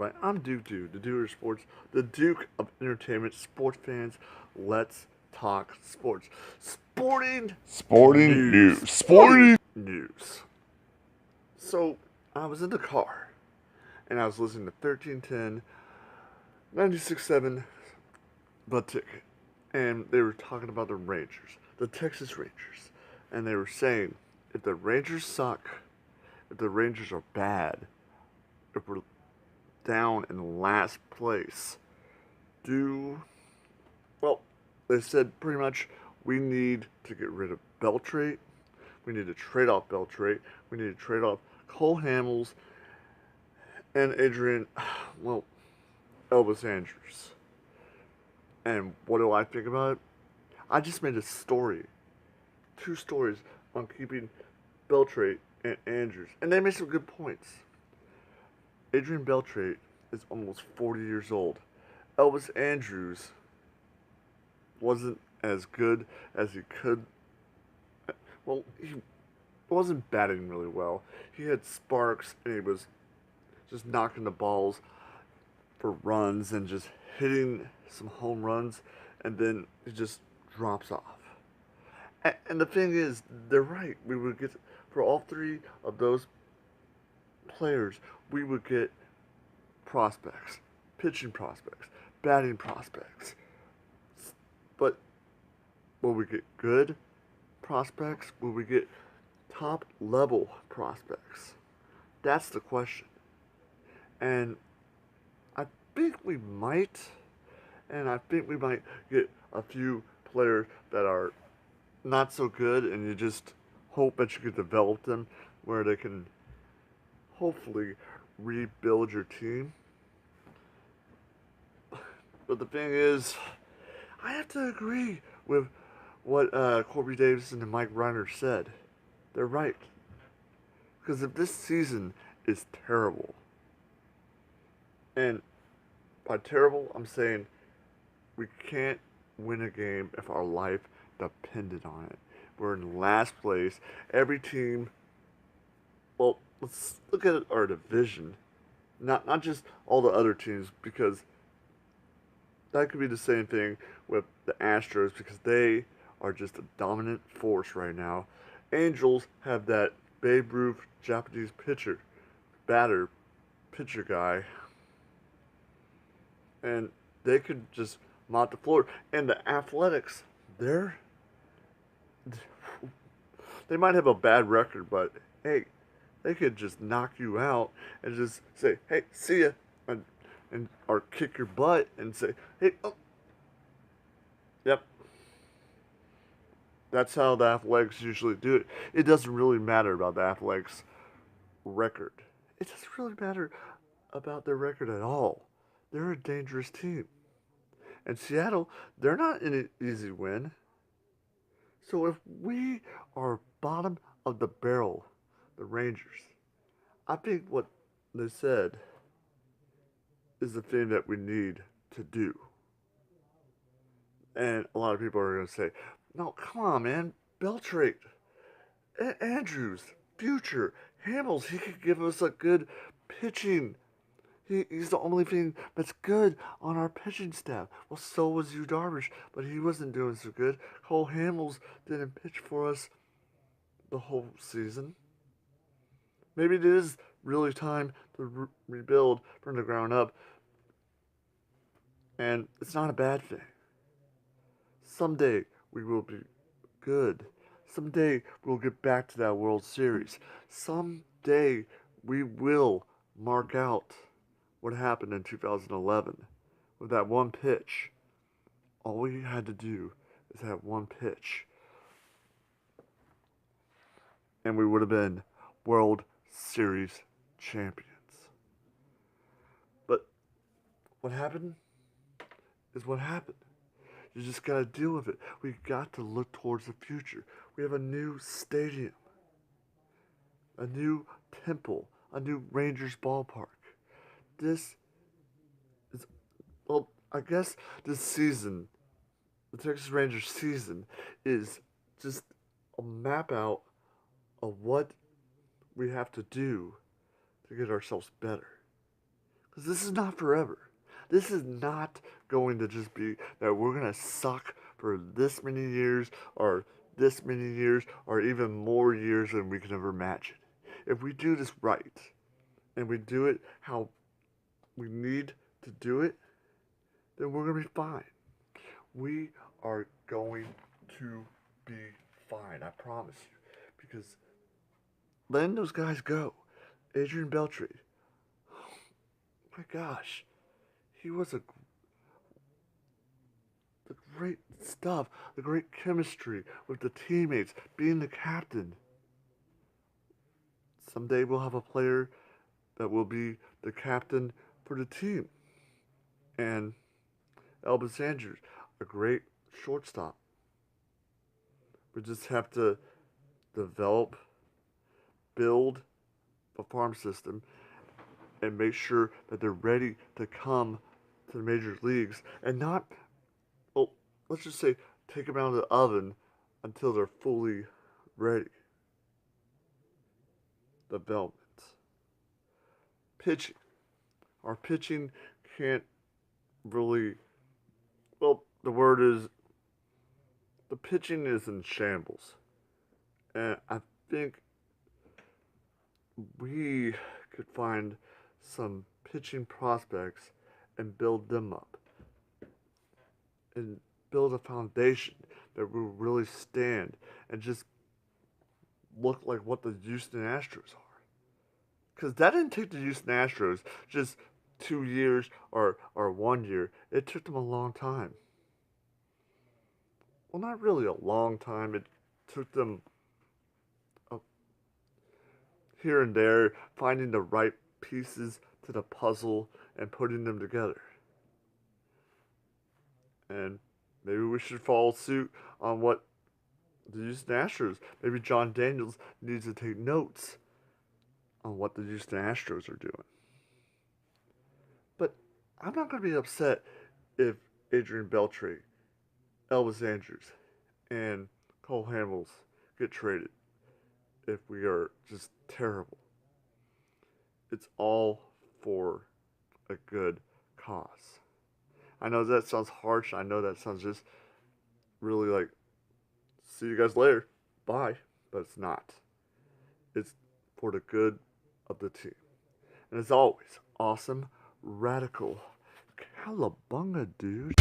everybody? I'm Duke Dude, the Duke of Sports, the Duke of Entertainment. Sports fans, let's talk sports. Sporting news. Sporting news. So, I was in the car, and I was listening to 1310, 96.7, Bud Ticket, and they were talking about the Rangers, the Texas Rangers, and they were saying, if the Rangers suck, if the Rangers are bad, if we're down in last place, well, they said pretty much we need to get rid of Beltray, we need to trade off Beltray, we need to trade off Cole Hamels and well, Elvis Andrews. And what do I think about it? I just made a story, two stories on keeping Beltray and Andrews, and they made some good points. Adrian Beltre is almost 40 years old. Elvis Andrews wasn't as good as he could. Well, he wasn't batting really well. He had sparks and he was just knocking the balls for runs and just hitting some home runs, and then he just drops off. And the thing is, they're right. We would get, for all three of those players, we would get prospects, pitching prospects, batting prospects. But will we get good prospects? Will we get top level prospects? That's the question. And I think we might. And I think we might get a few players that are not so good, and you just hope that you could develop them where they can hopefully rebuild your team. But the thing is, I have to agree with what Corby Davidson and Mike Reiner said. They're right. Because if this season is terrible, and by terrible, I'm saying we can't win a game if our life depended on it. We're in last place. Every team, well, let's look at our division. Not just all the other teams, because that could be the same thing with the Astros, because they are just a dominant force right now. Angels have that Babe Ruth Japanese pitcher guy, and they could just mop the floor. And the Athletics, they might have a bad record, but hey, they could just knock you out and just say, "Hey, see ya," and or kick your butt and say, "Hey, oh, yep." That's how the Athletics usually do it. It doesn't really matter about the Athletics record. It doesn't really matter about their record at all. They're a dangerous team. And Seattle, they're not in an easy win. So if we are bottom of the barrel, the Rangers, I think what they said is the thing that we need to do. And a lot of people are going to say, no, come on, man. Beltrate, Andrews, Future, Hamels, he could give us a good pitching. He's the only thing that's good on our pitching staff. Well, so was Yu Darvish, but he wasn't doing so good. Cole Hamels didn't pitch for us the whole season. Maybe it is really time to rebuild from the ground up, and it's not a bad thing. Someday we will be good. Someday we'll get back to that World Series. Someday we will mark out what happened in 2011 with that one pitch. All we had to do is have one pitch, and we would have been World Series champions. But what happened is what happened. You just gotta deal with it. We got to look towards the future. We have a new stadium, a new temple, a new Rangers ballpark. This is, well, I guess this season, the Texas Rangers season, is just a map out of what we have to do to get ourselves better. Because this is not forever. This is not going to just be that we're going to suck for this many years or this many years or even more years than we can ever imagine. If we do this right and we do it how we need to do it, then we're going to be fine. We are going to be fine, I promise you. Because letting those guys go, Adrian Beltre, my gosh, he was the great stuff, the great chemistry with the teammates, being the captain. Someday we'll have a player that will be the captain for the team. And Elvis Andrews, a great shortstop. We just have to develop, build a farm system, and make sure that they're ready to come to the major leagues and not, well, let's just say, take them out of the oven until they're fully ready. Development. Pitching. Our pitching can't really, well, the pitching is in shambles. And I think we could find some pitching prospects and build them up. And build a foundation that will really stand and just look like what the Houston Astros are. Because that didn't take the Houston Astros just 2 years or 1 year. It took them a long time. Well, not really a long time. It took them here and there, finding the right pieces to the puzzle and putting them together. And maybe we should follow suit on what the Houston Astros, maybe John Daniels needs to take notes on what the Houston Astros are doing. But I'm not going to be upset if Adrian Beltre, Elvis Andrews, and Cole Hamels get traded if we are just terrible. It's all for a good cause. I know that sounds harsh. I know that sounds just really like, see you guys later, bye. But it's not. It's for the good of the team. And as always, awesome, radical, cowabunga, dude.